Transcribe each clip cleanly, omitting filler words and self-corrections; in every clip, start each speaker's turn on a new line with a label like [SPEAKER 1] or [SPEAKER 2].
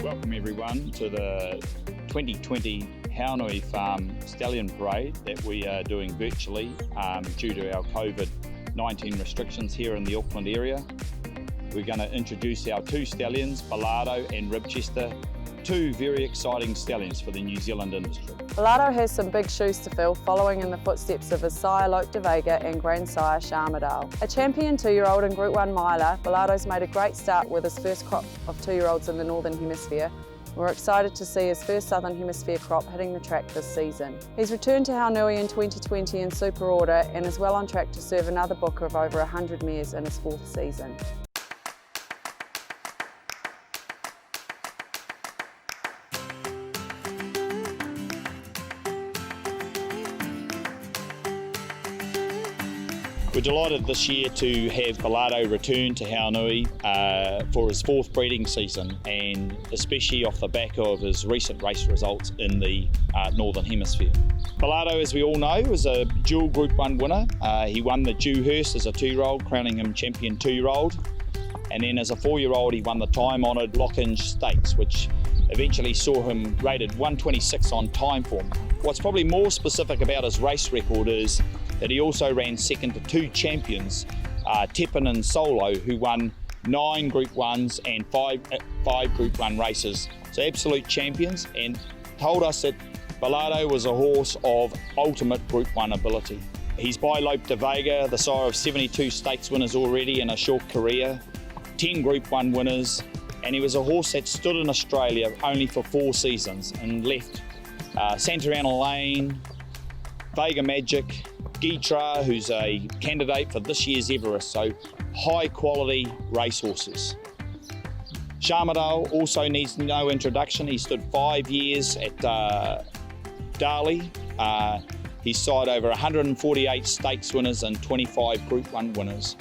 [SPEAKER 1] Welcome everyone to the 2020 Haunui Farm Stallion Parade that we are doing virtually due to our COVID-19 restrictions here in the Auckland area. We're going to introduce our two stallions, Balado and Ribchester, two very exciting stallions for the New Zealand industry.
[SPEAKER 2] Balado has some big shoes to fill, following in the footsteps of his sire Lope de Vega and grandsire Sharmadale. A champion 2-year-old in Group 1 miler, Balado's made a great start with his first crop of 2-year-olds in the Northern Hemisphere. We're excited to see his first Southern Hemisphere crop hitting the track this season. He's returned to Haunui in 2020 in super order and is well on track to serve another book of over 100 mares in his 4th season.
[SPEAKER 1] We're delighted this year to have Balado return to Haunui for his 4th breeding season, and especially off the back of his recent race results in the Northern Hemisphere. Balado, as we all know, was a dual Group 1 winner. He won the Dewhurst as a 2-year-old, crowning him champion 2-year-old. And then as a 4-year-old, he won the time-honoured Lockinge Stakes, which eventually saw him rated 126 on time form. What's probably more specific about his race record is that he also ran second to 2 champions, Tepin and Solo, who won 9 Group 1s and 5 Group 1 races. So absolute champions, and told us that Balado was a horse of ultimate Group 1 ability. He's by Lope de Vega, the sire of 72 stakes winners already in a short career, 10 Group 1 winners, and he was a horse that stood in Australia only for 4 seasons and left Santa Ana Lane, Vega Magic, Gitra, who's a candidate for this year's Everest, so high quality racehorses. Sharmadale also needs no introduction. He stood 5 years at Dali. He's side over 148 stakes winners and 25 Group 1 winners.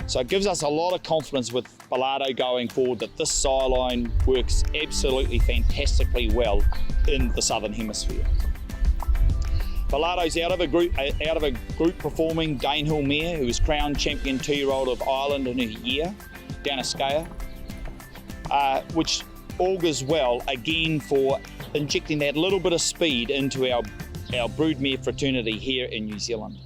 [SPEAKER 1] So it gives us a lot of confidence with Balado going forward that this sire line works absolutely fantastically well in the Southern Hemisphere. Balado's out of a group performing Danehill mare who was crowned champion 2-year-old of Ireland in a year, down Ascot, which augurs well again for injecting that little bit of speed into our broodmare fraternity here in New Zealand.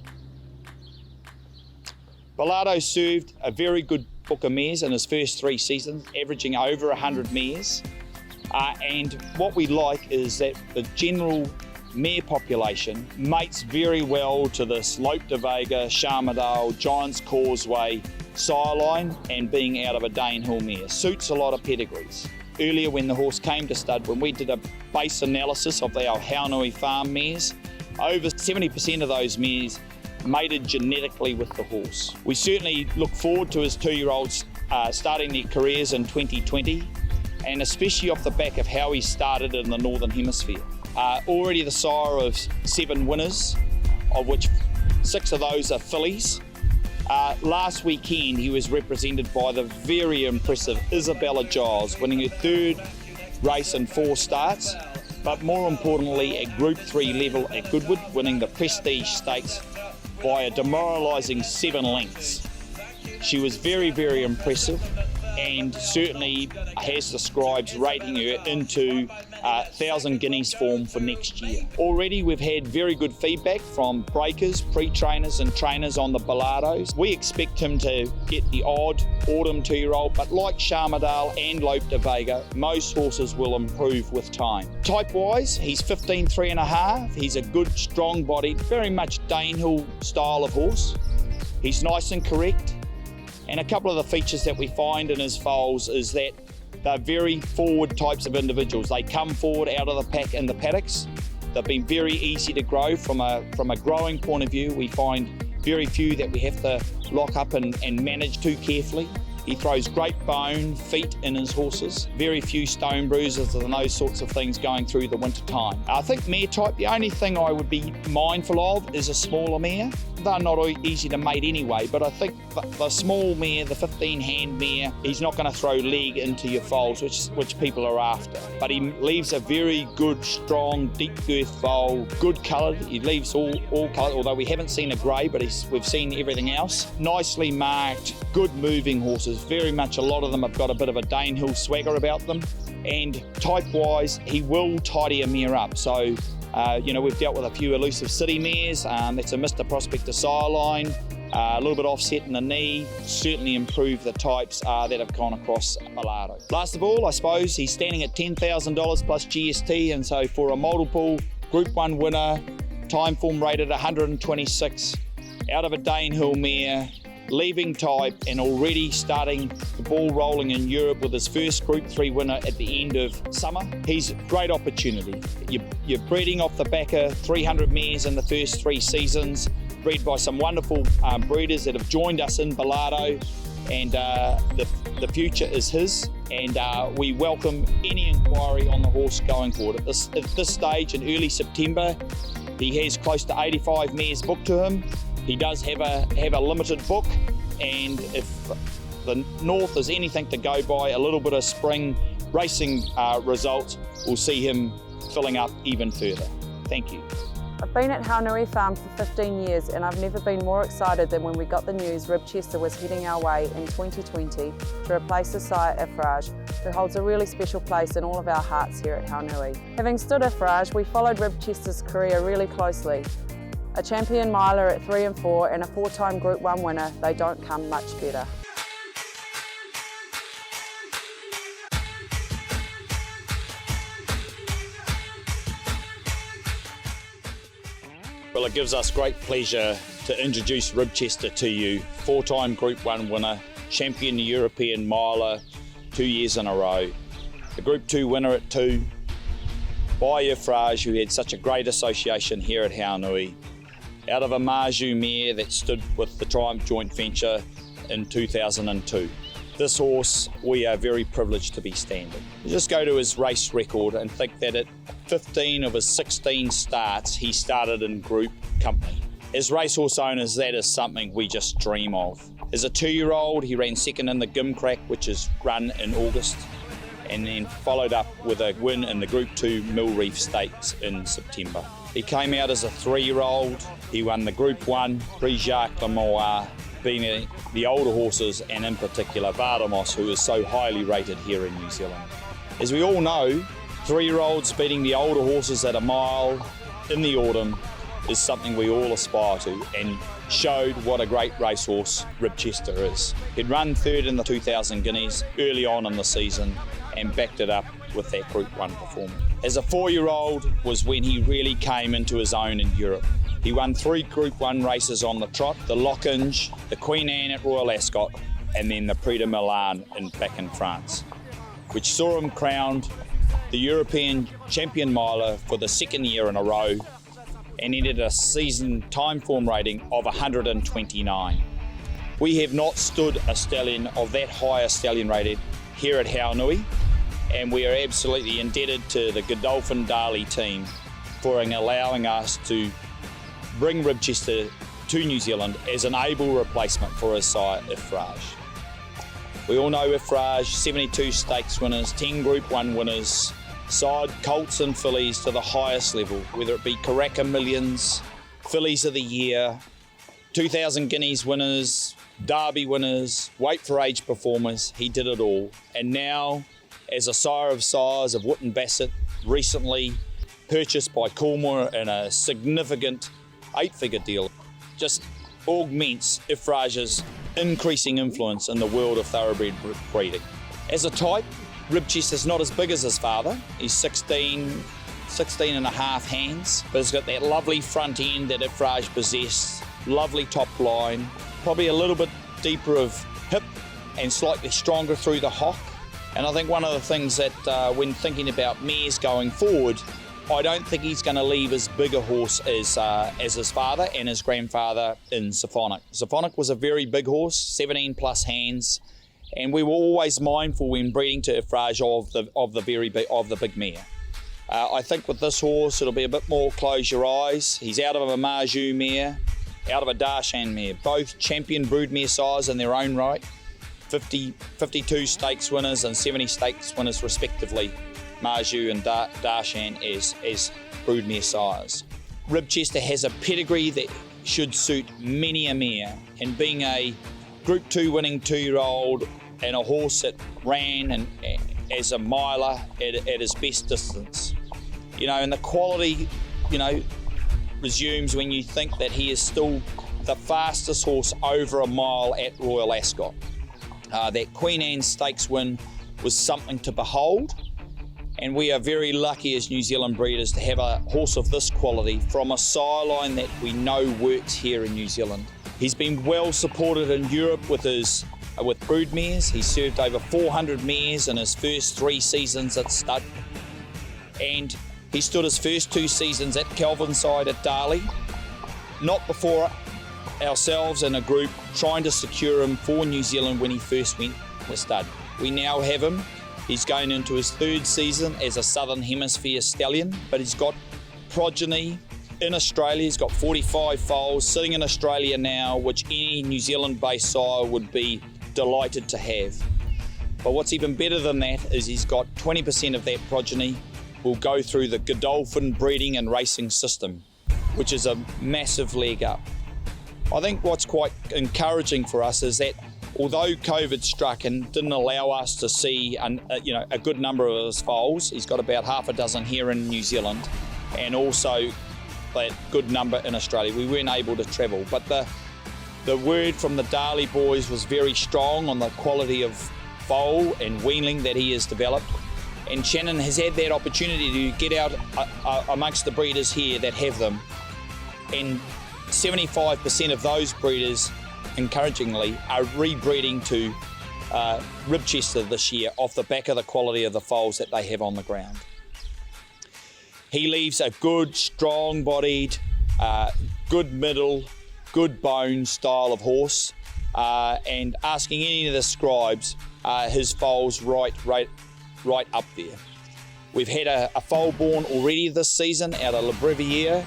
[SPEAKER 1] Balado served a very good book of mares in his first 3 seasons, averaging over 100 mares. And what we like is that the general mare population mates very well to this Lope de Vega, Sharmadale, Giant's Causeway sire line, and being out of a Danehill mare. Suits a lot of pedigrees. Earlier when the horse came to stud, when we did a base analysis of our Haunui Farm mares, over 70% of those mares mated genetically with the horse. We certainly look forward to his 2-year-olds starting their careers in 2020, and especially off the back of how he started in the Northern Hemisphere. Already the sire of 7 winners, of which 6 of those are fillies. Last weekend he was represented by the very impressive Isabella Giles, winning her 3rd race in 4 starts, but more importantly at Group 3 level at Goodwood, winning the Prestige Stakes by a demoralising 7 lengths. She was very, very impressive, and certainly has the scribes rating her into 1,000 guineas form for next year. Already we've had very good feedback from breakers, pre-trainers and trainers on the Balados. We expect him to get the odd autumn 2-year-old, but like Sharmadale and Lope de Vega, most horses will improve with time. Type-wise, he's 15.5. He's a good, strong-bodied, very much Danehill style of horse. He's nice and correct. And a couple of the features that we find in his foals is that they're very forward types of individuals. They come forward out of the pack in the paddocks. They've been very easy to grow from a growing point of view. We find very few that we have to lock up and manage too carefully. He throws great bone, feet in his horses. Very few stone bruises and those sorts of things going through the winter time. I think mare type, the only thing I would be mindful of is a smaller mare. They're not easy to mate anyway, but I think the small mare, the 15-hand mare, he's not going to throw leg into your foals, which people are after. But he leaves a very good, strong, deep girth foal, good coloured. He leaves all coloured, although we haven't seen a grey, but we've seen everything else. Nicely marked, good moving horses. Very much, a lot of them have got a bit of a Danehill swagger about them. And type-wise, he will tidy a mare up. So, we've dealt with a few elusive city mares. That's a Mr. Prospector Stallion, a little bit offset in the knee. Certainly improved the types that have gone across Bilardo. Last of all, I suppose, he's standing at $10,000 plus GST, and so for a multiple Group 1 winner, time form rated 126, out of a Danehill mare, leaving type and already starting the ball rolling in Europe with his first Group 3 winner at the end of summer. He's a great opportunity. You're breeding off the back of 300 mares in the first 3 seasons, bred by some wonderful breeders that have joined us in Bilardo, and the future is his, and we welcome any inquiry on the horse going forward. At this stage in early September, he has close to 85 mares booked to him. He does have a limited book, and if the North is anything to go by, a little bit of spring racing results will see him filling up even further. Thank you.
[SPEAKER 2] I've been at Haunui Farm for 15 years, and I've never been more excited than when we got the news Ribchester was heading our way in 2020 to replace Ascot Ifrage, who holds a really special place in all of our hearts here at Haunui. Having stood Ifrage, we followed Ribchester's career really closely. A champion miler at 3 and 4 and a 4-time Group 1 winner, they don't come much better.
[SPEAKER 1] Well, it gives us great pleasure to introduce Ribchester to you. 4-time Group 1 winner, champion European miler 2 years in a row. The Group 2 winner at 2 by Ifrage, who had such a great association here at Haunui. Out of a Marju mare that stood with the Triumph joint venture in 2002. This horse, we are very privileged to be standing. You just go to his race record and think that at 15 of his 16 starts, he started in group company. As racehorse owners, that is something we just dream of. As a 2-year-old, he ran second in the Gimcrack, which is run in August, and then followed up with a win in the Group 2 Mill Reef Stakes in September. He came out as a 3-year-old. He won the Group 1 Prix Jacques Lemoir, being the older horses, and in particular Vardamos, who is so highly rated here in New Zealand. As we all know, 3-year-olds beating the older horses at a mile in the autumn is something we all aspire to, and showed what a great racehorse Ribchester is. He'd run 3rd in the 2000 Guineas early on in the season and backed it up with that Group 1 performance. As a 4-year-old was when he really came into his own in Europe. He won 3 Group 1 races on the trot, the Lockinge, the Queen Anne at Royal Ascot, and then the Prix de Milan back in France, which saw him crowned the European champion miler for the 2nd year in a row, and ended a season time form rating of 129. We have not stood a stallion of that high a stallion rated here at Haunui, and we are absolutely indebted to the Godolphin Darley team for allowing us to bring Ribchester to New Zealand as an able replacement for his sire Ifrage. We all know Ifrage, 72 stakes winners, 10 Group 1 winners, side colts and fillies to the highest level, whether it be Karaka Millions, Fillies of the Year, 2000 Guineas winners, Derby winners, weight for age performers. He did it all. And now, as a sire of sires of Wootton Bassett, recently purchased by Coolmore in a significant 8-figure deal, just augments Ifrage's increasing influence in the world of thoroughbred breeding. As a type, Ribchester's not as big as his father. He's 16 and a half hands, but he's got that lovely front end that Ifrage possessed, lovely top line, probably a little bit deeper of hip and slightly stronger through the hock. And I think one of the things that when thinking about mares going forward, I don't think he's going to leave as big a horse as his father and his grandfather in Symphonic. Symphonic was a very big horse, 17 plus hands, and we were always mindful when breeding to Ifrage of the big mare. I think with this horse it'll be a bit more close your eyes. He's out of a Marju mare. out of a Darshan mare, both champion broodmare sires in their own right, 52 stakes winners and 70 stakes winners respectively, Marju and Darshan as broodmare sires. Ribchester has a pedigree that should suit many a mare, and being a Group 2 winning 2-year-old and a horse that ran and as a miler at his best distance. And the quality, resumes when you think that he is still the fastest horse over a mile at Royal Ascot. That Queen Anne Stakes win was something to behold, and we are very lucky as New Zealand breeders to have a horse of this quality from a sire line that we know works here in New Zealand. He's been well supported in Europe with broodmares. He served over 400 mares in his first 3 seasons at stud, and he stood his first 2 seasons at Kelvinside at Darley, not before ourselves and a group trying to secure him for New Zealand when he first went to stud. We now have him. He's going into his 3rd season as a Southern Hemisphere stallion, but he's got progeny in Australia. He's got 45 foals sitting in Australia now, which any New Zealand-based sire would be delighted to have. But what's even better than that is he's got 20% of that progeny will go through the Godolphin breeding and racing system, which is a massive leg up. I think what's quite encouraging for us is that although COVID struck and didn't allow us to see a good number of his foals, he's got about half a dozen here in New Zealand, and also that good number in Australia. We weren't able to travel, but the word from the Darley boys was very strong on the quality of foal and weanling that he has developed. And Shannon has had that opportunity to get out amongst the breeders here that have them. And 75% of those breeders, encouragingly, are rebreeding to Ribchester this year off the back of the quality of the foals that they have on the ground. He leaves a good, strong-bodied, good middle, good bone style of horse, and asking any of the scribes, his foals right up there. We've had a foal born already this season out of Le Brevier,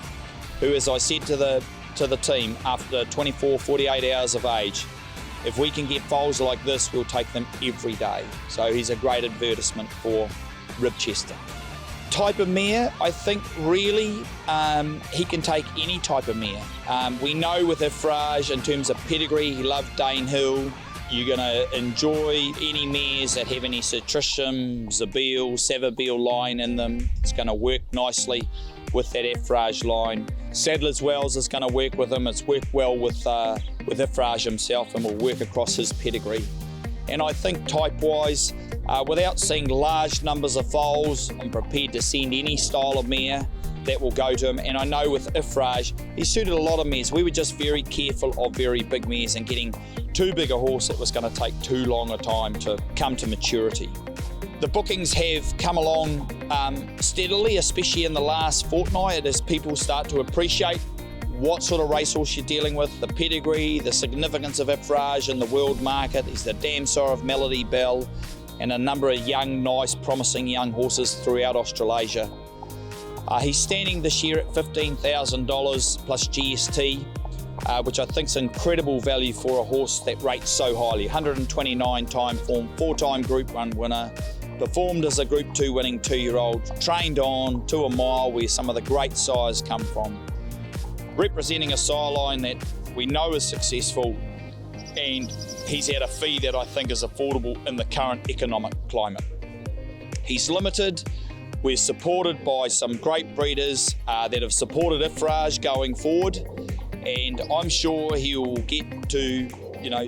[SPEAKER 1] who, as I said to the team, after 24, 48 hours of age, if we can get foals like this, we'll take them every day. So he's a great advertisement for Ribchester. Type of mare, I think really he can take any type of mare. We know with Ifrage, in terms of pedigree, he loved Danehill. You're going to enjoy any mares that have any Cetricium, Zabeel, Savabeel line in them. It's going to work nicely with that Ifrage line. Sadler's Wells is going to work with him. It's worked well with Ifrage himself and will work across his pedigree. And I think type-wise, without seeing large numbers of foals, I'm prepared to send any style of mare that will go to him. And I know with Ifrage, he suited a lot of mares. We were just very careful of very big mares and getting too big a horse that was going to take too long a time to come to maturity. The bookings have come along steadily, especially in the last fortnight, as people start to appreciate what sort of racehorse you're dealing with, the pedigree, the significance of Ifrage in the world market. He's the damn sire of Melody Bell and a number of young, nice, promising young horses throughout Australasia. He's standing this year at $15,000 plus GST, which I think is incredible value for a horse that rates so highly. 129 time form, 4-time Group 1 winner, performed as a Group 2 winning 2-year-old, trained on to a mile where some of the great sires come from. Representing a sire line that we know is successful, and he's at a fee that I think is affordable in the current economic climate. He's limited. We're supported by some great breeders that have supported Ifrage going forward, and I'm sure he'll get to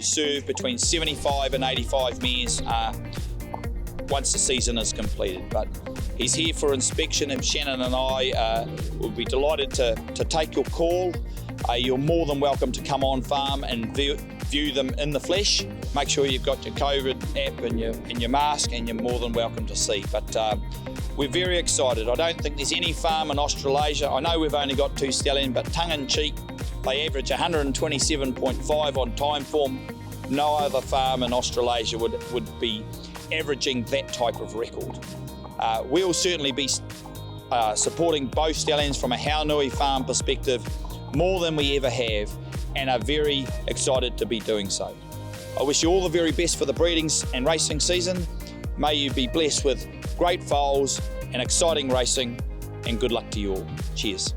[SPEAKER 1] serve between 75 and 85 mares once the season is completed. But he's here for inspection, and Shannon and I will be delighted to take your call. You're more than welcome to come on farm and view them in the flesh. Make sure you've got your COVID app and your mask, and you're more than welcome to see. But we're very excited. I don't think there's any farm in Australasia. I know we've only got 2 stallions, but tongue in cheek, they average 127.5 on time form. No other farm in Australasia would be averaging that type of record. We'll certainly be supporting both stallions from a Haunui farm perspective more than we ever have, and are very excited to be doing so. I wish you all the very best for the breeding and racing season. May you be blessed with great foals and exciting racing, and good luck to you all. Cheers.